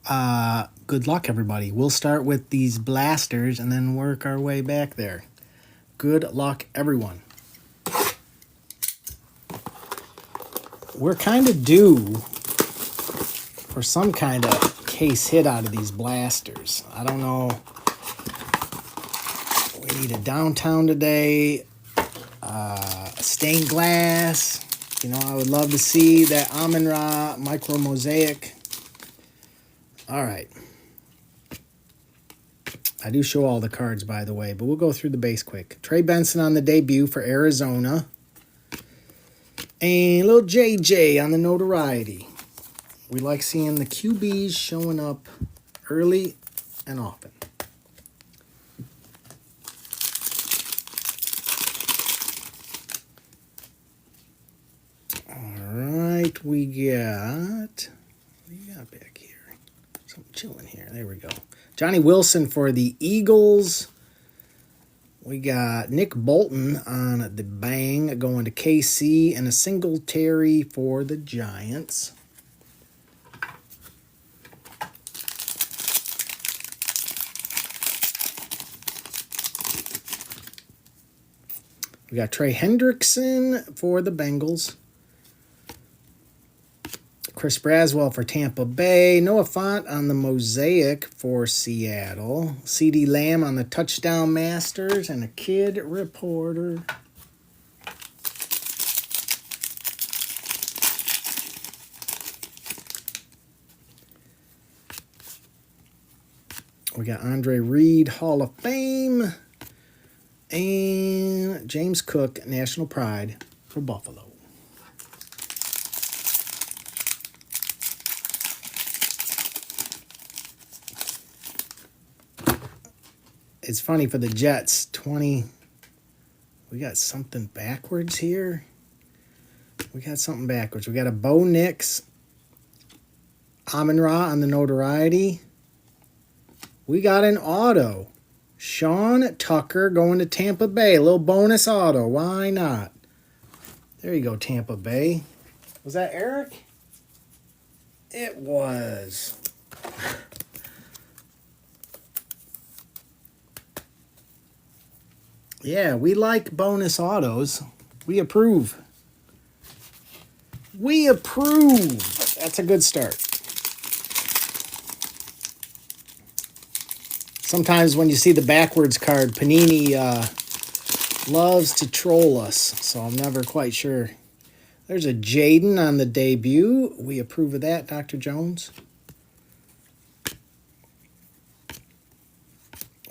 Good luck, everybody. We'll start with these blasters and then work our way back there. Good luck, everyone. We're kind of due for some kind of case hit out of these blasters. I don't know. We need a downtown today, a stained glass. You know, I would love to see that Amon-Ra micro mosaic. All right. I do show all the cards, by the way, but we'll go through the base quick. Trey Benson on the debut for Arizona. And little JJ on the notoriety. We like seeing the QBs showing up early and often. All right, we got... What do you got back here? Something chilling here. There we go. Johnny Wilson for the Eagles. We got Nick Bolton on the bang going to KC and a Singletary for the Giants. We got Trey Hendrickson for the Bengals. Chris Braswell for Tampa Bay. Noah Fant on the mosaic for Seattle. CeeDee Lamb on the touchdown masters and a kid reporter. We got Andre Reed, Hall of Fame. And James Cook, National Pride for Buffalo. It's funny for the Jets, 20. We got something backwards here. We got something backwards. We got a Bo Nix, Amon-Ra on the notoriety. We got an auto. Sean Tucker going to Tampa Bay. A little bonus auto. Why not? There you go, Tampa Bay. Was that Eric? It was. Yeah, we like bonus autos. We approve. We approve. That's a good start. Sometimes when you see the backwards card, Panini loves to troll us, so I'm never quite sure. There's a Jaden on the debut. We approve of that, Dr. Jones.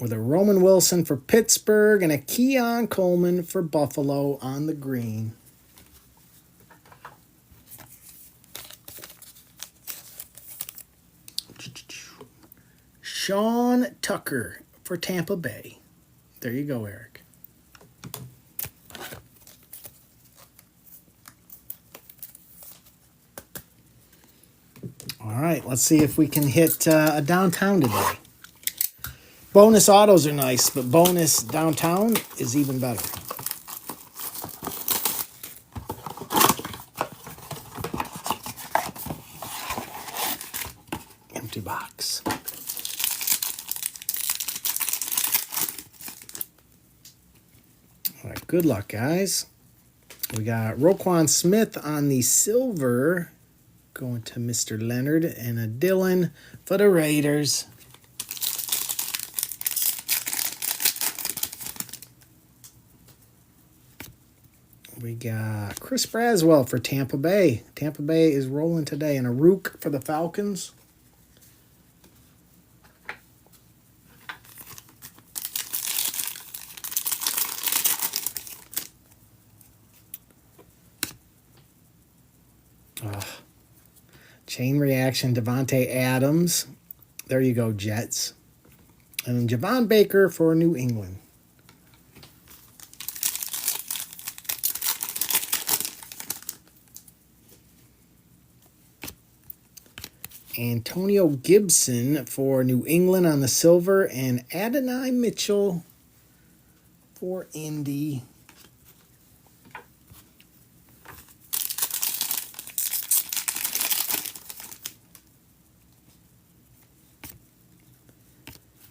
With a Roman Wilson for Pittsburgh and a Keon Coleman for Buffalo on the green. Sean Tucker for Tampa Bay. There you go, Eric. All right, let's see if we can hit a downtown today. Bonus autos are nice, but bonus downtown is even better. Empty box. All right, good luck, guys. We got Roquan Smith on the silver, going to Mr. Leonard, and a Dylan for the Raiders. We got Chris Braswell for Tampa Bay. Tampa Bay is rolling today. And a Rook for the Falcons. Chain reaction, Devontae Adams. There you go, Jets. And Javon Baker for New England. Antonio Gibson for New England on the silver, and Adonai Mitchell for Indy.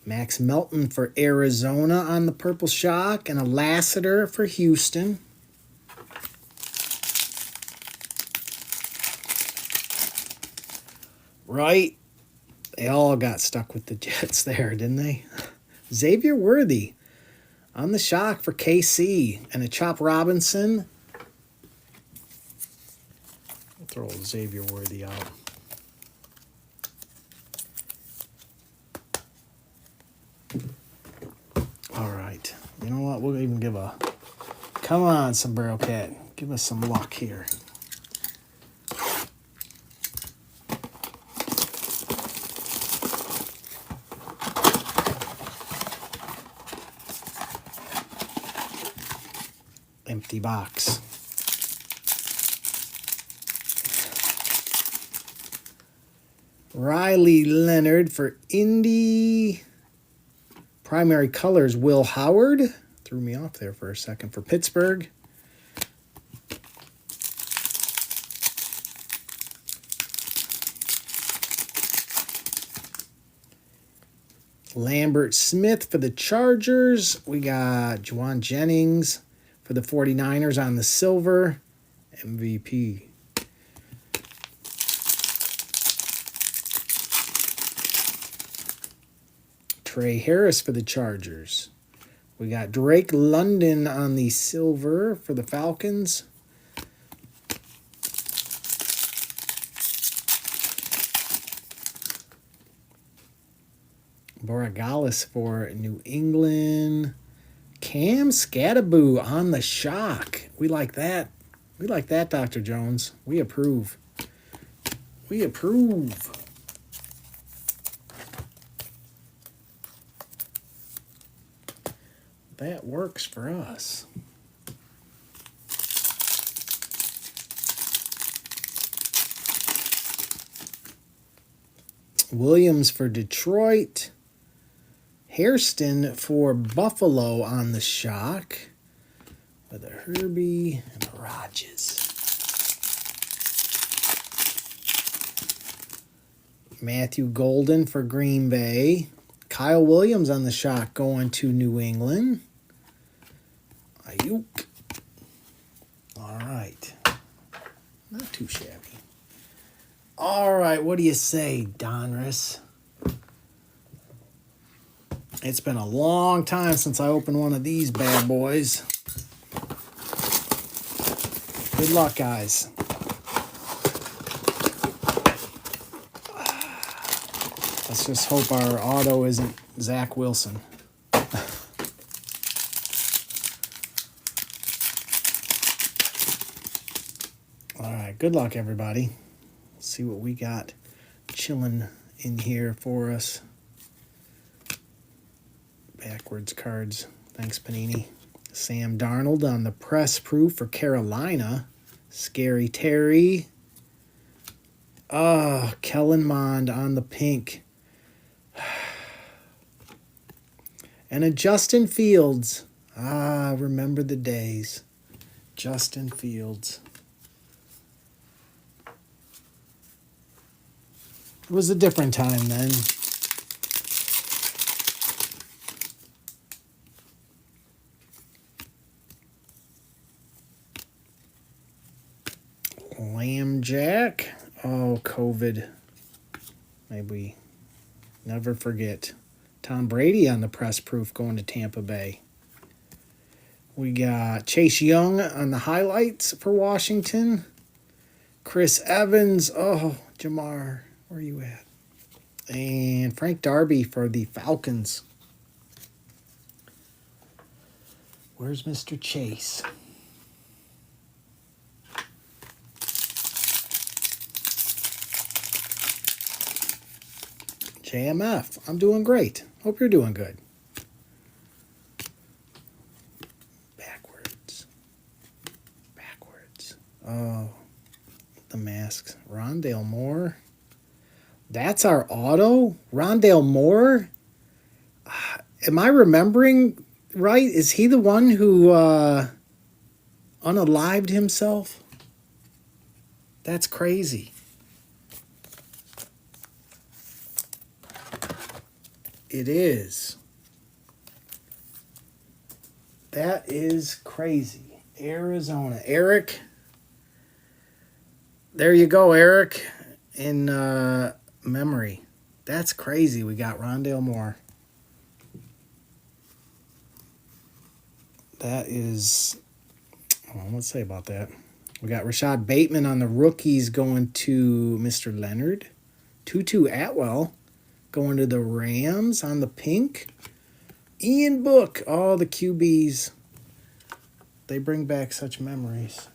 Max Melton for Arizona on the Purple Shock, and a Lassiter for Houston. Right? They all got stuck with the Jets there, didn't they? Xavier Worthy on the Shock for KC, and a Chop Robinson. We'll throw Xavier Worthy out. All right. You know what? We'll even give a... Come on, Sombrero Cat. Give us some luck here. Empty box. Riley Leonard for Indy. Primary colors, Will Howard. Threw me off there for a second for Pittsburgh. Lambert Smith for the Chargers. We got Juwan Jennings for the 49ers on the silver. MVP. Trey Harris for the Chargers. We got Drake London on the silver for the Falcons. Borregales for New England. Cam Scattaboo on the Shock. We like that. We like that, Dr. Jones. We approve. We approve. That works for us. Williams for Detroit. Hairston for Buffalo on the Shock. With a Herbie and a Rodgers. Matthew Golden for Green Bay. Kyle Williams on the Shock going to New England. Ayuk. All right. Not too shabby. All right, what do you say, Donruss? It's been a long time since I opened one of these bad boys. Good luck, guys. Let's just hope our auto isn't Zach Wilson. All right, good luck, everybody. Let's see what we got chilling in here for us. Backwards cards. Thanks, Panini. Sam Darnold on the press proof for Carolina. Scary Terry. Kellen Mond on the pink. And a Justin Fields. Remember the days. Justin Fields. It was a different time then. Lamb Jack. Oh, COVID. Maybe we never forget. Tom Brady on the press proof going to Tampa Bay. We got Chase Young on the highlights for Washington. Chris Evans. Oh, Jamar. Where are you at? And Frank Darby for the Falcons. Where's Mr. Chase? JMF. I'm doing great. Hope you're doing good. Backwards. Oh, the masks. Rondale Moore. That's our auto? Rondale Moore? Am I remembering right? Is he the one who unalived himself? That's crazy. It is. That is crazy. Arizona. Eric. There you go, Eric. In memory. That's crazy. We got Rondale Moore. That is... let's say about that. We got Rashad Bateman on the rookies going to Mr. Leonard. Tutu Atwell going to the Rams on the pink. Ian Book. All the QBs. They bring back such memories.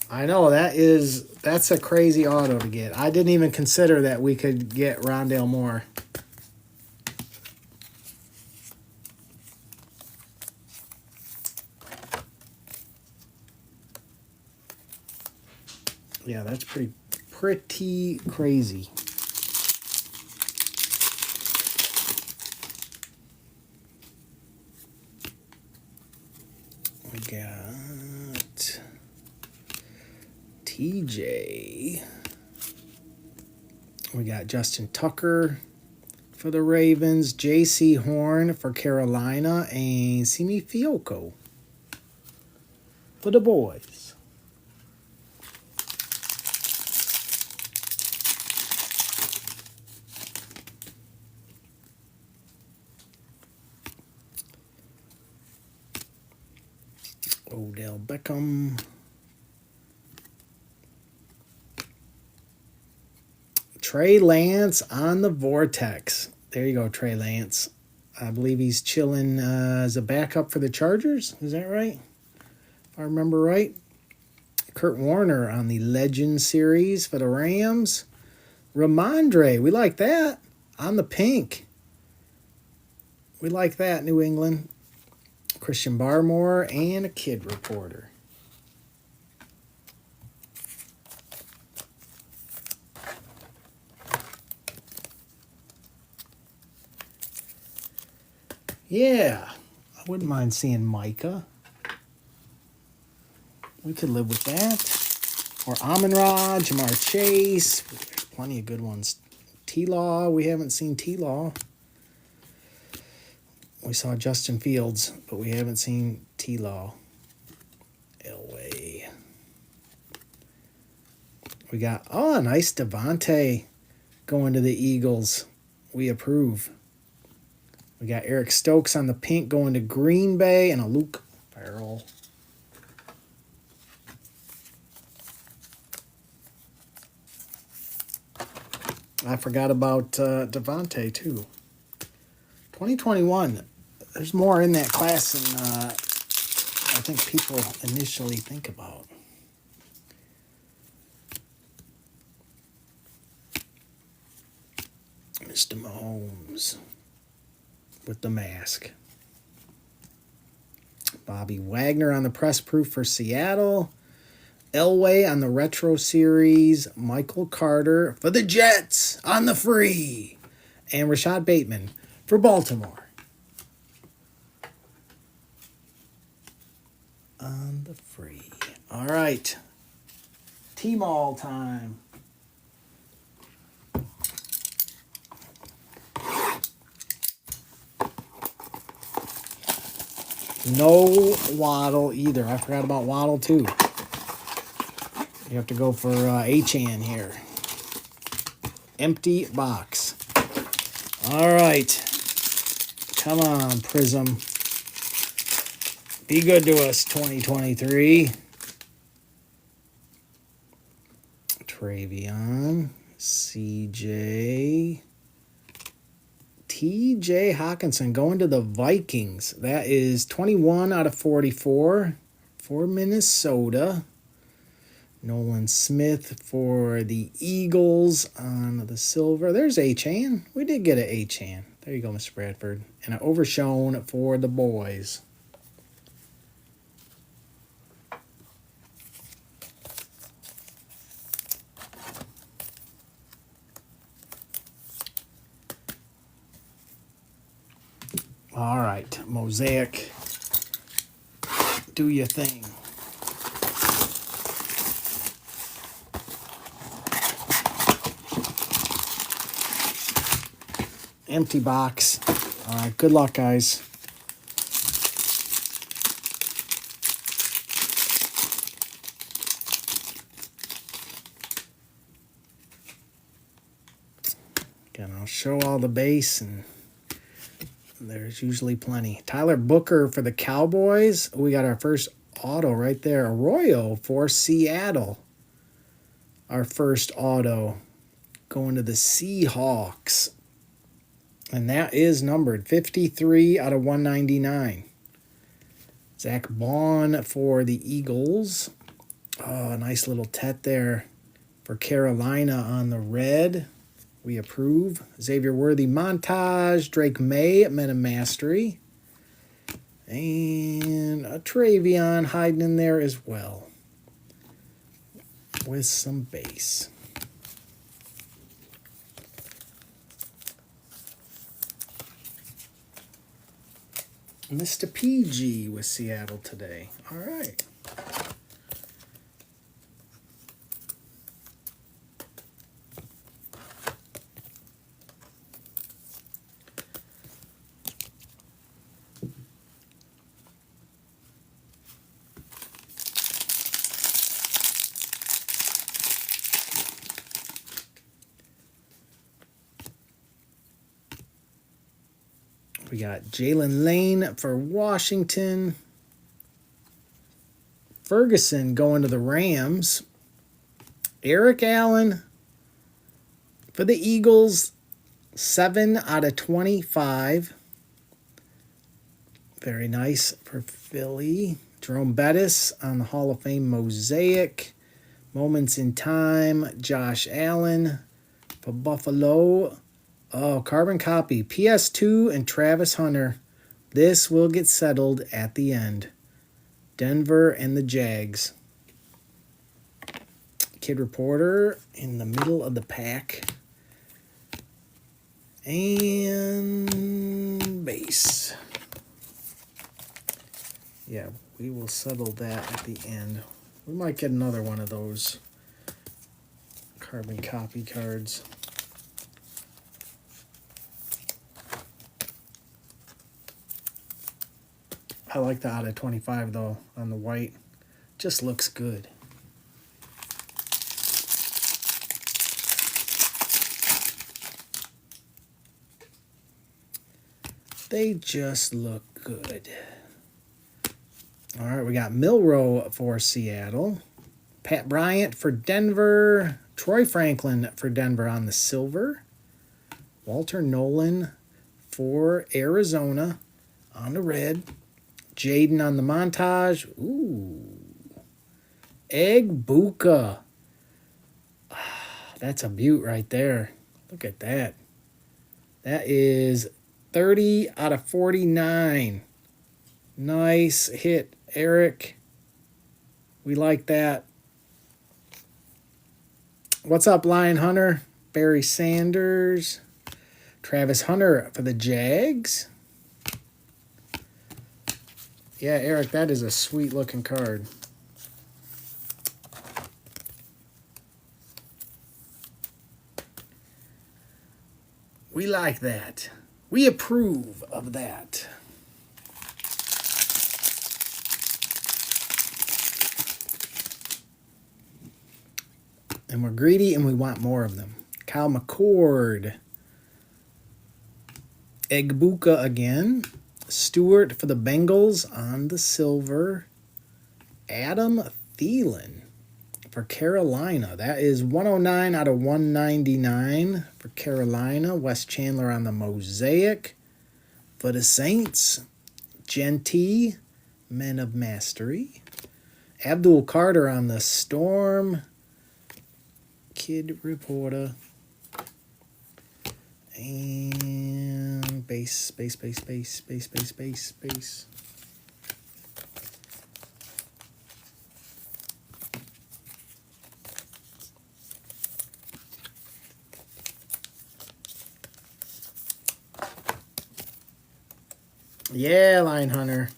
I know, that's a crazy auto to get. I didn't even consider that we could get Rondale Moore. Yeah, that's pretty crazy. We got TJ. We got Justin Tucker for the Ravens, J.C. Horn for Carolina, and Simi Fioco for the boys. Odell Beckham. Trey Lance on the Vortex. There you go, Trey Lance. I believe he's chilling as a backup for the Chargers. Is that right? If I remember right. Kurt Warner on the Legend Series for the Rams. Ramondre, we like that. On the pink. We like that, New England. Christian Barmore and a kid reporter. Yeah, I wouldn't mind seeing Micah. We could live with that. Or Amon-Ra, Jamar Chase. There's plenty of good ones. T-Law, we haven't seen T-Law. We saw Justin Fields, but we haven't seen T-Law. Elway. We got, a nice Devontae going to the Eagles. We approve. We got Eric Stokes on the pink going to Green Bay and a Luke Farrell. I forgot about Devontae, too. 2021. There's more in that class than I think people initially think about. Mr. Mahomes with the mask. Bobby Wagner on the press proof for Seattle. Elway on the retro series. Michael Carter for the Jets on the free. And Rashad Bateman for Baltimore. On the free. All right. T-Mall time. No Waddle either. I forgot about Waddle too. You have to go for Achane here. Empty box. All right. Come on, Prism. Be good to us, 2023. Travion. CJ. TJ Hawkinson going to the Vikings. That is 21 out of 44 for Minnesota. Nolan Smith for the Eagles on the silver. There's Achane. We did get an Achane. There you go, Mr. Bradford. And an Overshown for the boys. All right, Mosaic. Do your thing. Empty box. All right, good luck, guys. Again, I'll show all the base, and there's usually plenty. Tyler Booker for the Cowboys. We got our first auto right there. Arroyo for Seattle. Our first auto going to the Seahawks. And that is numbered 53 out of 199. Zach Bond for the Eagles. Oh, a nice little tet there for Carolina on the red. We approve. Xavier Worthy montage. Drake May at Men of Mastery. And a Travion hiding in there as well. With some base. Mr. PG with Seattle today. All right. We got Jalen Lane for Washington. Ferguson going to the Rams. Eric Allen for the Eagles. 7 out of 25. Very nice for Philly. Jerome Bettis on the Hall of Fame mosaic. Moments in Time. Josh Allen for Buffalo. Oh, carbon copy. PS2 and Travis Hunter. This will get settled at the end. Denver and the Jags. Kid Reporter in the middle of the pack. And base. Yeah, we will settle that at the end. We might get another one of those carbon copy cards. I like the out of 25 though on the white. Just looks good. They just look good. All right, we got Milroe for Seattle. Pat Bryant for Denver. Troy Franklin for Denver on the silver. Walter Nolan for Arizona on the red. Jaden on the montage. Ooh. Egbuka. That's a beaut right there. Look at that. That is 30 out of 49. Nice hit, Eric. We like that. What's up, Lion Hunter? Barry Sanders. Travis Hunter for the Jags. Yeah, Eric, that is a sweet-looking card. We like that. We approve of that. And we're greedy and we want more of them. Kyle McCord. Egbuka again. Stewart for the Bengals on the silver. Adam Thielen for Carolina. That is 109 out of 199 for Carolina. Wes Chandler on the mosaic. For the Saints, Genty, Men of Mastery. Abdul Carter on the Storm. Kid Reporter. And base. Yeah, Lion Hunter.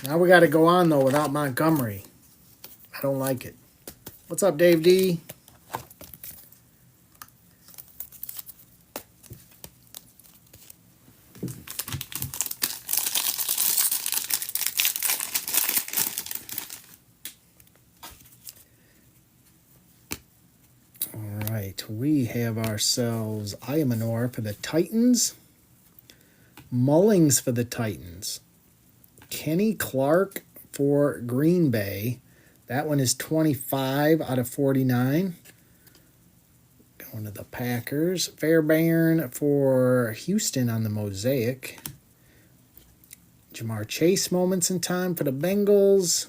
Now we got to go on, though, without Montgomery. I don't like it. What's up, Dave D? right, we have ourselves Iamanor for the Titans. Mullings for the Titans. Kenny Clark for Green Bay. That one is 25 out of 49. Going to the Packers. Fairbairn for Houston on the Mosaic. Jamar Chase moments in time for the Bengals.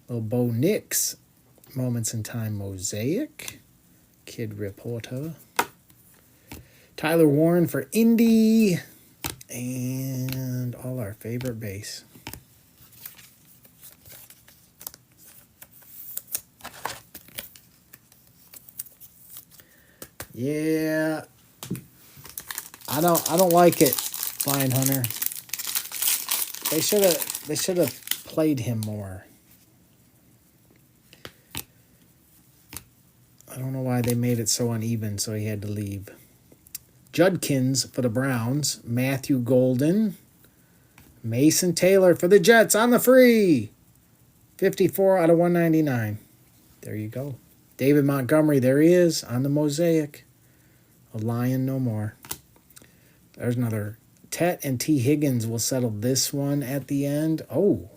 Little Bo Nix moments in time Mosaic. Kid Reporter. Tyler Warren for Indy. And all our favorite base. Yeah. I don't like it, Flying Hunter. They should have played him more. I don't know why they made it so uneven, so he had to leave. Judkins for the Browns. Matthew Golden. Mason Taylor for the Jets on the free. 54 out of 199. There you go. David Montgomery, there he is on the Mosaic. A Lion no more. There's another. Tet and T. Higgins will settle this one at the end. Oh,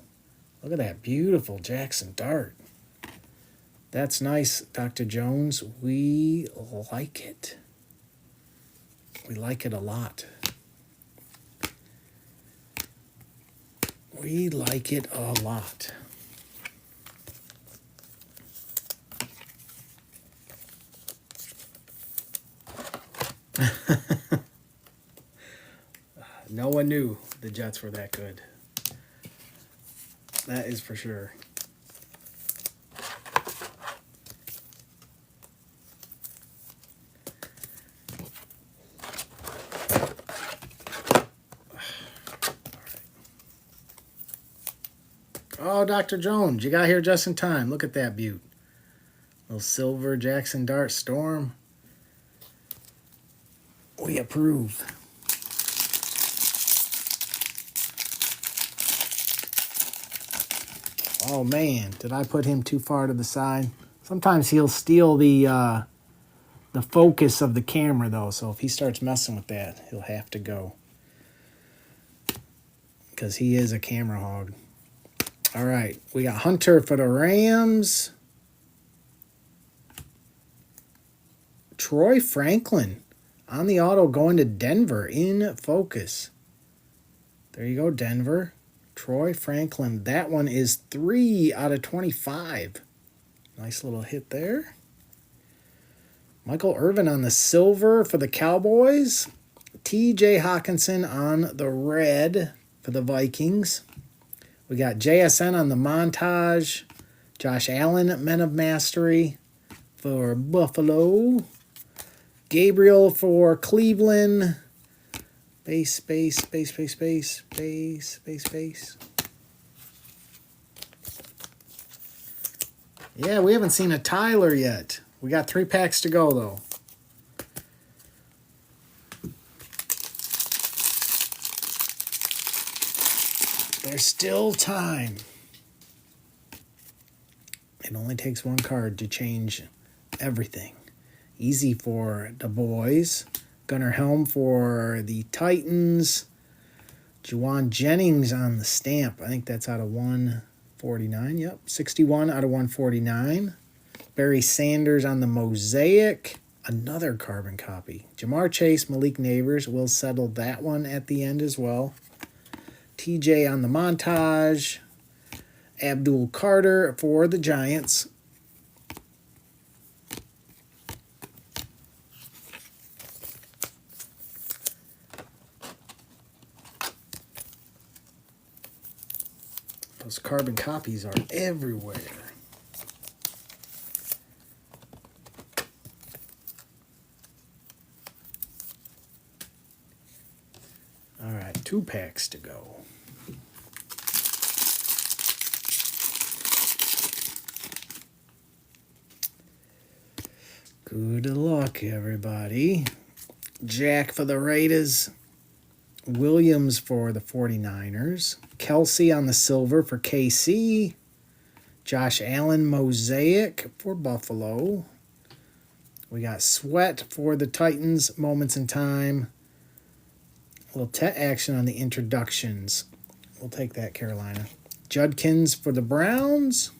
look at that beautiful Jackson Dart. That's nice, Dr. Jones. We like it. We like it a lot. We like it a lot. No one knew the Jets were that good. That is for sure. Oh, Dr. Jones, you got here just in time. Look at that beaut. Little silver Jackson Dart Storm. We approve. Oh man, did I put him too far to the side? Sometimes he'll steal the focus of the camera though, so if he starts messing with that, he'll have to go. Because he is a camera hog. All right, we got Hunter for the Rams. Troy Franklin on the auto going to Denver in focus. There you go, Denver. Troy Franklin. That one is 3 out of 25. Nice little hit there. Michael Irvin on the silver for the Cowboys. T.J. Hawkinson on the red for the Vikings. We got JSN on the montage. Josh Allen, Men of Mastery for Buffalo. Gabriel for Cleveland. Base. Yeah, we haven't seen a Tyler yet. We got 3 packs to go, though. There's still time. It only takes one card to change everything. Easy for the boys. Gunnar Helm for the Titans. Juwan Jennings on the stamp. I think that's out of 149. Yep, 61 out of 149. Barry Sanders on the Mosaic. Another carbon copy. Jamar Chase, Malik Neighbors will settle that one at the end as well. TJ on the montage. Abdul Carter for the Giants. Those carbon copies are everywhere. All right, 2 packs to go. Good luck, everybody. Jack for the Raiders. Williams for the 49ers. Kelsey on the silver for KC. Josh Allen Mosaic for Buffalo. We got Sweat for the Titans, Moments in Time. A little Tet action on the introductions. We'll take that, Carolina. Judkins for the Browns.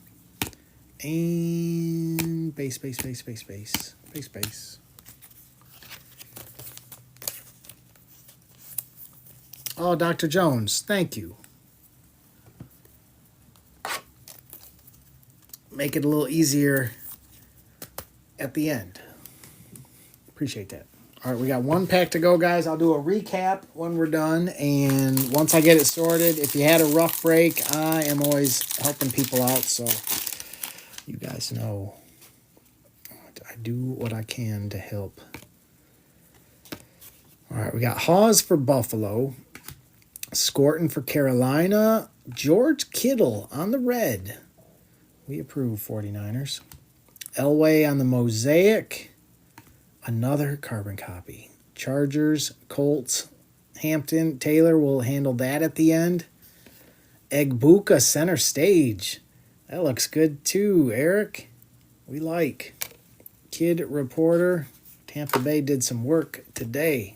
And base. Oh, Dr. Jones, thank you. Make it a little easier at the end. Appreciate that. All right, we got one pack to go, guys. I'll do a recap when we're done. And once I get it sorted, if you had a rough break, I am always helping people out. So you guys know I do what I can to help. All right, we got Hawes for Buffalo. Scorton for Carolina. George Kittle on the red. We approve, 49ers. Elway on the mosaic. Another carbon copy. Chargers, Colts, Hampton. Taylor will handle that at the end. Egbuka center stage. That looks good too, Eric. We like. Kid Reporter. Tampa Bay did some work today.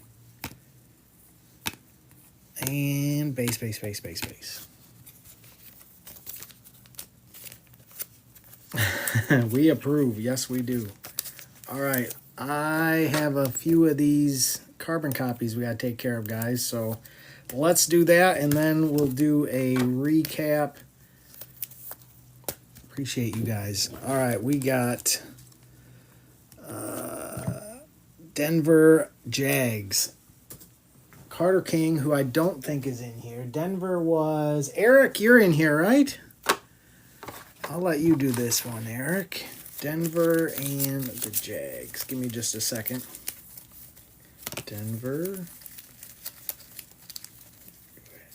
And base. We approve. Yes, we do. All right. I have a few of these carbon copies we got to take care of, guys. So let's do that, and then we'll do a recap. Appreciate you guys. All right. We got Denver Jags. Carter King, who I don't think is in here. Denver was... Eric, you're in here, right? I'll let you do this one, Eric. Denver and the Jags. Give me just a second. Denver.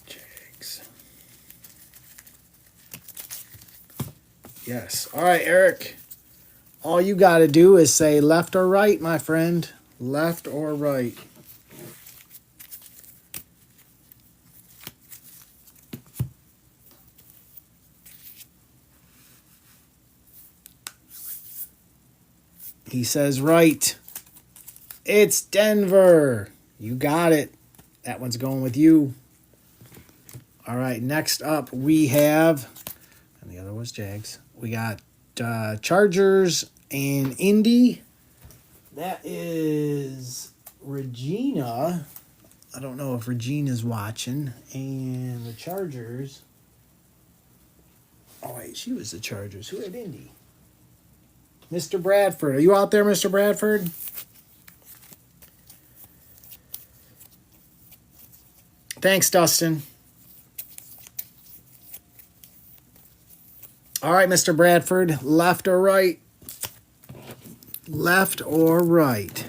Jags. Yes. All right, Eric. All you got to do is say left or right, my friend. Left or right. He says right. It's Denver. You got it. That one's going with you. All right, next up we have, and the other was Jags. We got Chargers and Indy. That is Regina. I don't know if Regina's watching. And the Chargers. Oh, wait, she was the Chargers. Who had Indy? Mr. Bradford. Are you out there, Mr. Bradford? Thanks, Dustin. All right, Mr. Bradford. Left or right? Left or right?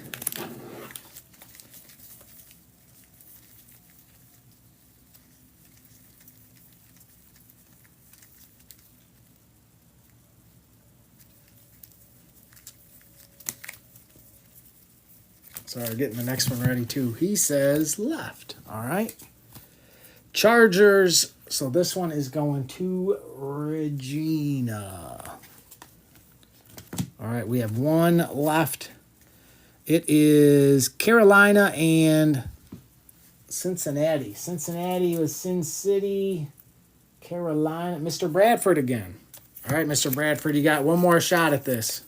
Sorry, getting the next one ready too. He says left. All right. Chargers. So this one is going to Regina. All right, we have one left. It is Carolina and Cincinnati. Cincinnati was Sin City. Carolina. Mr. Bradford again. All right, Mr. Bradford, you got one more shot at this.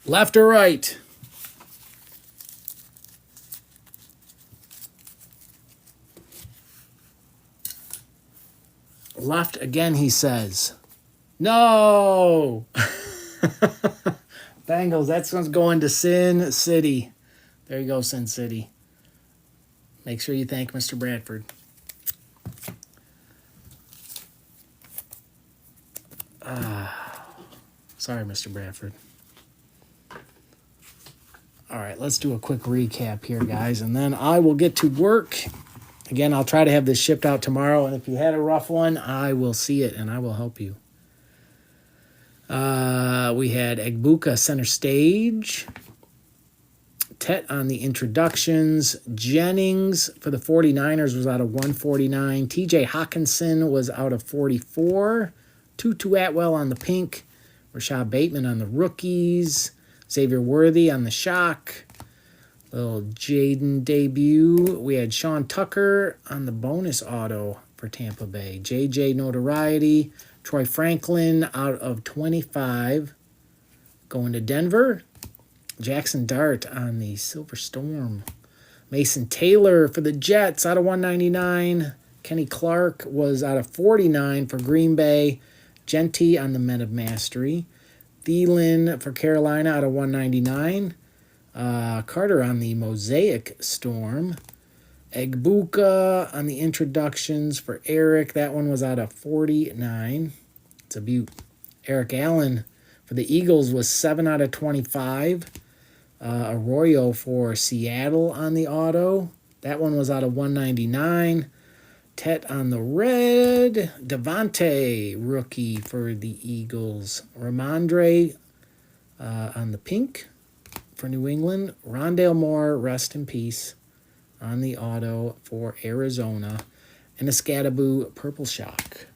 Left or right? Left again, he says. No! Bengals, that one's going to Sin City. There you go, Sin City. Make sure you thank Mr. Bradford. Sorry, Mr. Bradford. All right, let's do a quick recap here, guys, and then I will get to work. Again, I'll try to have this shipped out tomorrow, and if you had a rough one, I will see it, and I will help you. We had Egbuka center stage. Tet on the introductions. Jennings for the 49ers was out of 149. TJ Hawkinson was out of 44. Tutu Atwell on the pink. Rashad Bateman on the rookies. Xavier Worthy on the shock. Little Jaden debut. We had Sean Tucker on the bonus auto for Tampa Bay. JJ notoriety. Troy Franklin out of 25. Going to Denver. Jackson Dart on the Silver Storm. Mason Taylor for the Jets out of 199. Kenny Clark was out of 49 for Green Bay. Genty on the Men of Mastery. Thielen for Carolina out of 199. Carter on the Mosaic Storm. Egbuka on the introductions for Eric. That one was out of 49. It's a beaut. Eric Allen for the Eagles was 7 out of 25. Arroyo for Seattle on the auto. That one was out of 199. Tet on the red. Devontae, rookie for the Eagles. Ramondre on the pink for New England. Rondale Moore, rest in peace, on the auto for Arizona. And a Scattaboo Purple Shock.